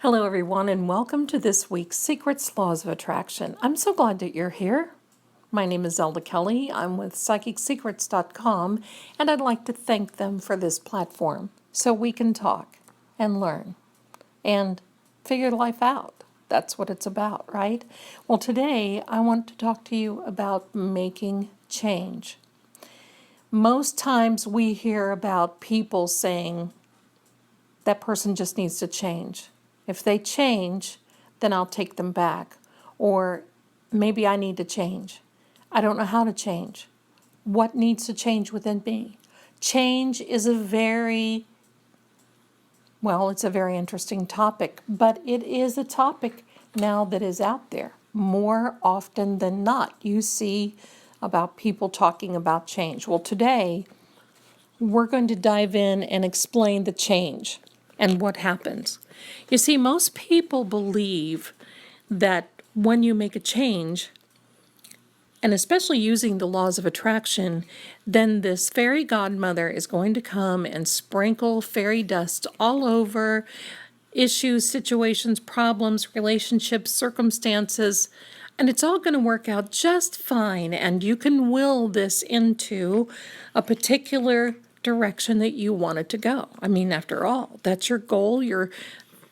Hello, everyone, and welcome to this week's Secrets Laws of Attraction. I'm so glad that you're here. My name is Zelda Kelly. I'm with PsychicSecrets.com, and I'd like to thank them for this platform so we can talk and learn and figure life out. That's what it's about, right? Well, today I want to talk to you about making change. Most times we hear about people saying that person just needs to change. If they change, then I'll take them back. Or maybe I need to change. I don't know how to change. What needs to change within me? Change is it's a very interesting topic, but it is a topic now that is out there. More often than not, you see about people talking about change. Well, today, we're going to dive in and explain the change and what happens. You see, most people believe that when you make a change, and especially using the laws of attraction, then this fairy godmother is going to come and sprinkle fairy dust all over issues, situations, problems, relationships, circumstances, and it's all going to work out just fine. And you can will this into a particular direction that you want it to go. I mean, after all, that's your goal, your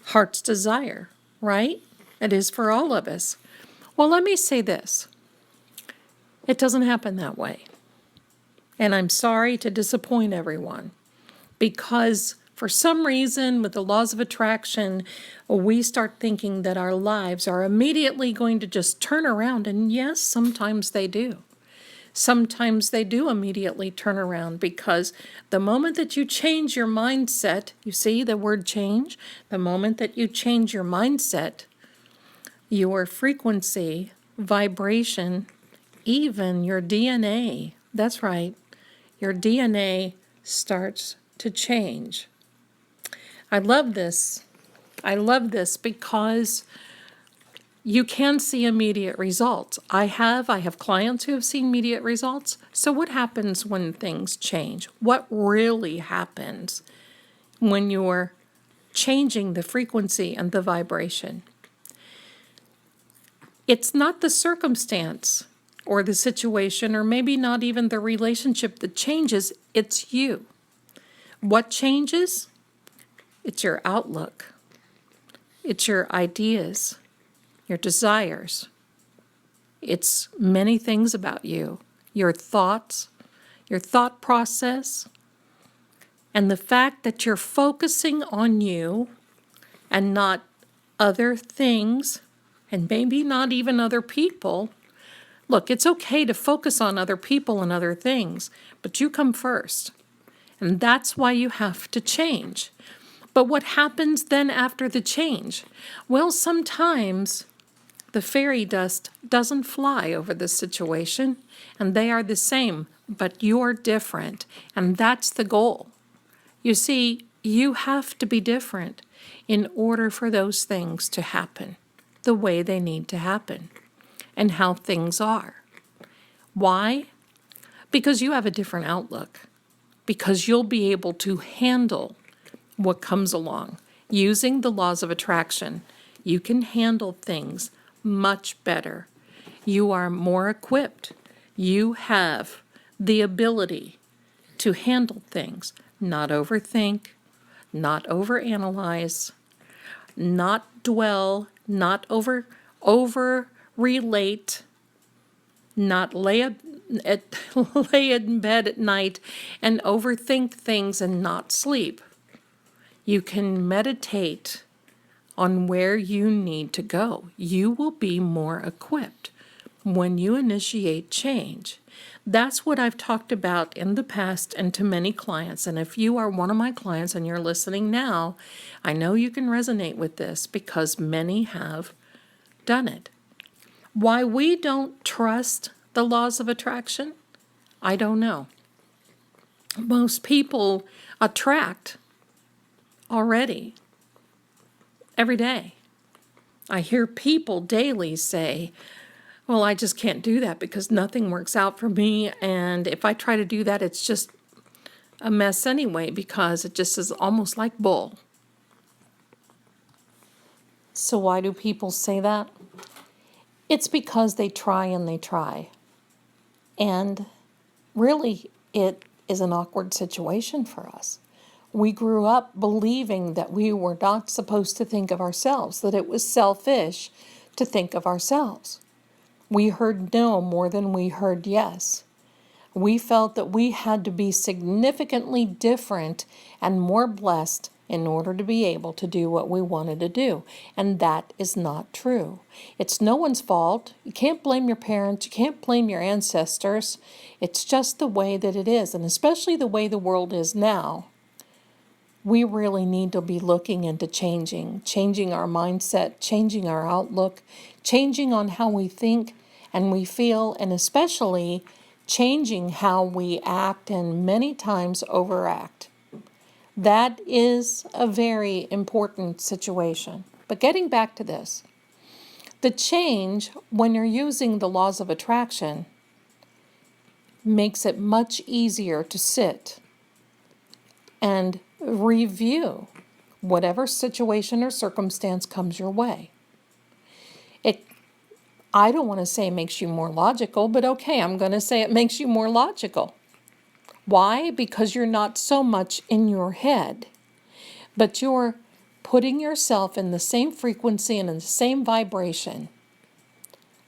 heart's desire, right? It is for all of us. Well, let me say this. It doesn't happen that way. And I'm sorry to disappoint everyone, because for some reason, with the laws of attraction, we start thinking that our lives are immediately going to just turn around. And yes, sometimes they do. Sometimes they do immediately turn around, because the moment that you change your mindset, you see the word change, the moment that you change your mindset, your frequency, vibration, even your DNA, that's right, your DNA starts to change. I love this. I love this because you can see immediate results. I have clients who have seen immediate results. So what happens when things change? What really happens when you're changing the frequency and the vibration? It's not the circumstance or the situation, or maybe not even the relationship that changes, it's you. What changes? It's your outlook. It's your ideas, your desires. It's many things about you, your thoughts, your thought process, and the fact that you're focusing on you and not other things, and maybe not even other people. Look, it's okay to focus on other people and other things, but you come first. And that's why you have to change. But what happens then after the change? Well, sometimes the fairy dust doesn't fly over the situation, and they are the same, but you're different, and that's the goal. You see, you have to be different in order for those things to happen the way they need to happen and how things are. Why? Because you have a different outlook, because you'll be able to handle what comes along. Using the laws of attraction, you can handle things much better. You are more equipped. You have the ability to handle things, not overthink, not overanalyze, not dwell, not over relate, not lay in bed at night and overthink things and not sleep. You can meditate on where you need to go. You will be more equipped when you initiate change. That's what I've talked about in the past and to many clients. And if you are one of my clients and you're listening now, I know you can resonate with this because many have done it. Why we don't trust the laws of attraction, I don't know. Most people attract already every day. I hear people daily say, well, I just can't do that because nothing works out for me. And if I try to do that, it's just a mess anyway, because it just is almost like bull. So why do people say that? It's because they try and they try. And really, it is an awkward situation for us. We grew up believing that we were not supposed to think of ourselves, that it was selfish to think of ourselves. We heard no more than we heard yes. We felt that we had to be significantly different and more blessed in order to be able to do what we wanted to do. And that is not true. It's no one's fault. You can't blame your parents. You can't blame your ancestors. It's just the way that it is. And especially the way the world is now, we really need to be looking into changing our mindset, changing our outlook, changing on how we think and we feel, and especially changing how we act and many times overact. That is a very important situation. But getting back to this, the change, when you're using the laws of attraction, makes it much easier to sit and review whatever situation or circumstance comes your way. I don't want to say it makes you more logical, but okay, I'm going to say it makes you more logical. Why? Because you're not so much in your head, but you're putting yourself in the same frequency and in the same vibration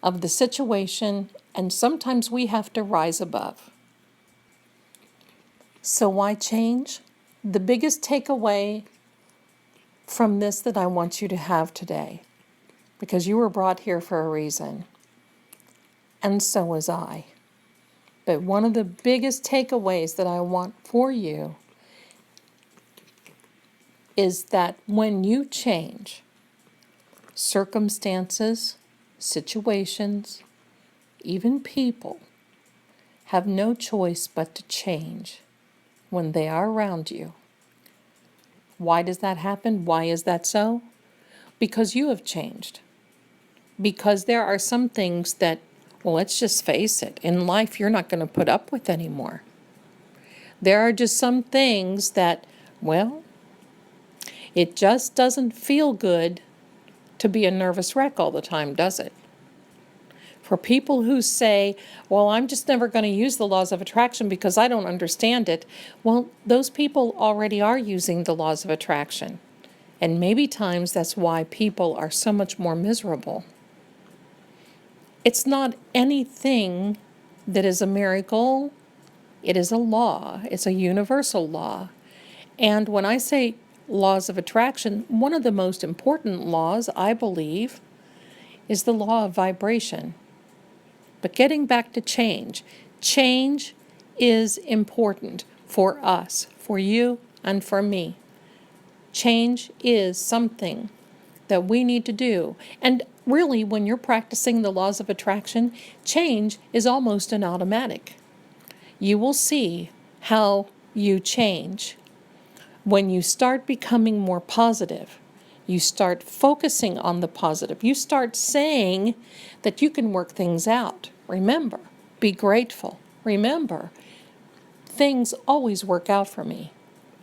of the situation, and sometimes we have to rise above. So why change? The biggest takeaway from this that I want you to have today, because you were brought here for a reason, and so was I. But one of the biggest takeaways that I want for you is that when you change, circumstances, situations, even people have no choice but to change when they are around you. Why does that happen? Why is that so? Because you have changed. Because there are some things that, well, let's just face it, in life you're not going to put up with anymore. There are just some things that, well, it just doesn't feel good to be a nervous wreck all the time, does it? For people who say, well, I'm just never going to use the laws of attraction because I don't understand it, well, those people already are using the laws of attraction. And maybe times that's why people are so much more miserable. It's not anything that is a miracle. It is a law. It's a universal law. And when I say laws of attraction, one of the most important laws, I believe, is the law of vibration. But getting back to change is important for us, for you, and for me. Change is something that we need to do. And really, when you're practicing the laws of attraction, change is almost an automatic. You will see how you change when you start becoming more positive. You start focusing on the positive. You start saying that you can work things out. Remember, be grateful. Remember, things always work out for me.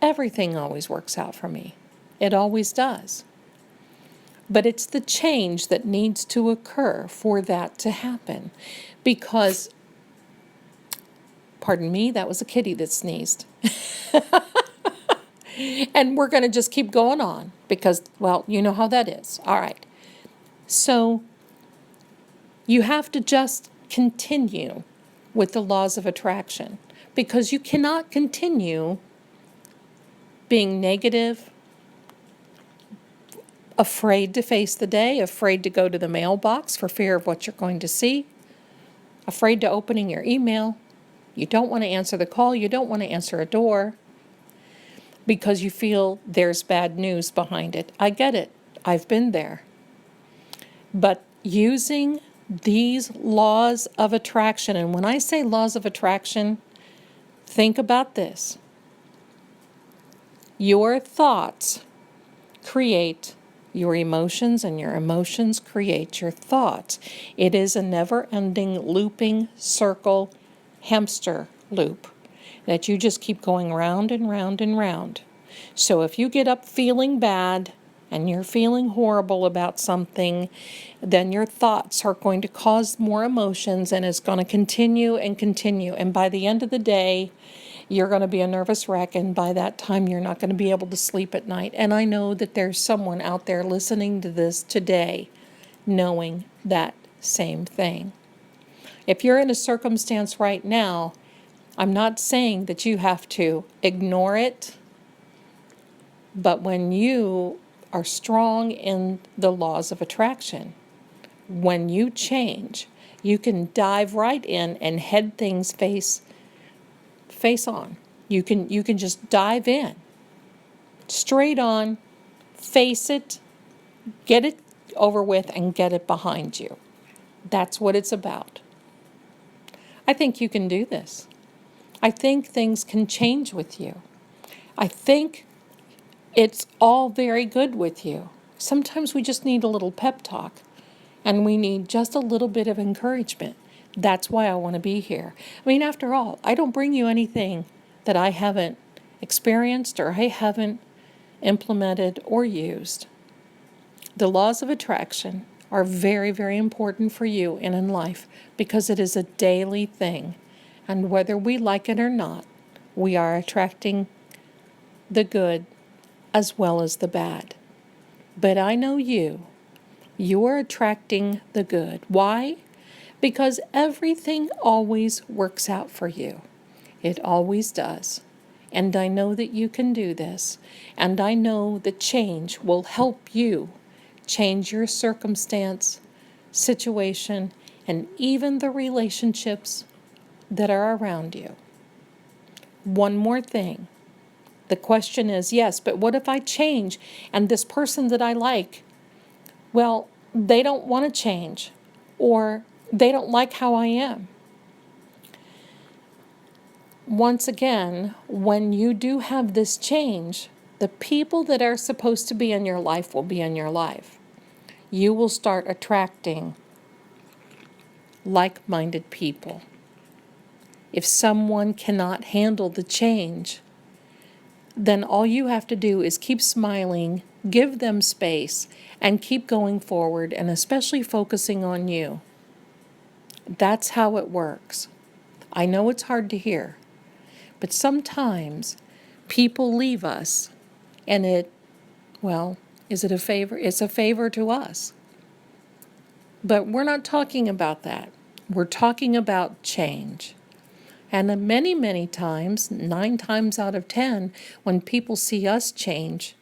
Everything always works out for me. It always does. But it's the change that needs to occur for that to happen. Because, pardon me, that was a kitty that sneezed. And we're going to just keep going on because, well, you know how that is. All right. So you have to just continue with the laws of attraction because you cannot continue being negative, afraid to face the day, afraid to go to the mailbox for fear of what you're going to see, afraid to opening your email. You don't want to answer the call. You don't want to answer a door because you feel there's bad news behind it. I get it. I've been there. But using these laws of attraction, and when I say laws of attraction, think about this. Your thoughts create your emotions, and your emotions create your thoughts. It is a never-ending looping circle, hamster loop that you just keep going round and round and round. So if you get up feeling bad, and you're feeling horrible about something, then your thoughts are going to cause more emotions, and it's going to continue and continue. And by the end of the day, you're going to be a nervous wreck, and by that time, you're not going to be able to sleep at night. And I know that there's someone out there listening to this today knowing that same thing. If you're in a circumstance right now, I'm not saying that you have to ignore it, but when you are strong in the laws of attraction, when you change, you can dive right in and head things face on. You can just dive in, straight on, face it, get it over with, and get it behind you. That's what it's about. I think you can do this. I think things can change with you. I think it's all very good with you. Sometimes we just need a little pep talk, and we need just a little bit of encouragement. That's why I want to be here. I mean, after all, I don't bring you anything that I haven't experienced or I haven't implemented or used. The laws of attraction are very, very important for you and in life because it is a daily thing. And whether we like it or not, we are attracting the good as well as the bad. But I know you are attracting the good. Why? Because everything always works out for you. It always does. And I know that you can do this. And I know that change will help you change your circumstance, situation, and even the relationships that are around you. One more thing. The question is, yes, but what if I change and this person that I like, well, they don't want to change or they don't like how I am? Once again, when you do have this change, the people that are supposed to be in your life will be in your life. You will start attracting like-minded people. If someone cannot handle the change, then all you have to do is keep smiling, give them space, and keep going forward, and especially focusing on you. That's how it works. I know it's hard to hear, but sometimes people leave us, and is it a favor? It's a favor to us. But we're not talking about that. We're talking about change. And many, many times, 9 times out of 10, when people see us change,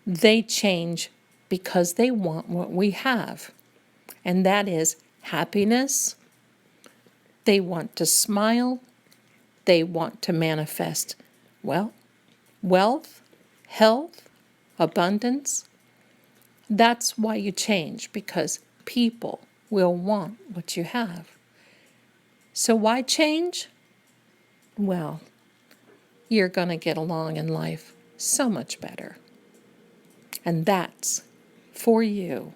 they change because they want what we have. And that is happiness. They want to smile. They want to manifest, wealth, health, abundance. That's why you change, because people will want what you have. So why change? Well, you're going to get along in life so much better. And that's for you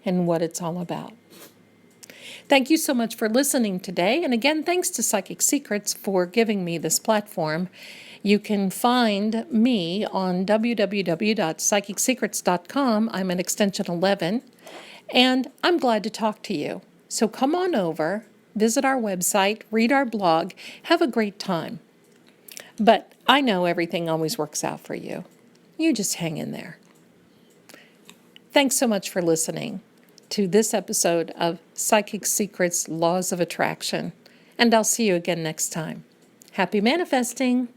and what it's all about. Thank you so much for listening today. And again, thanks to Psychic Secrets for giving me this platform. You can find me on www.psychicsecrets.com. I'm at extension 11. And I'm glad to talk to you. So come on over, visit our website, read our blog, have a great time. But I know everything always works out for you. You just hang in there. Thanks so much for listening to this episode of Psychic Secrets Laws of Attraction. And I'll see you again next time. Happy manifesting!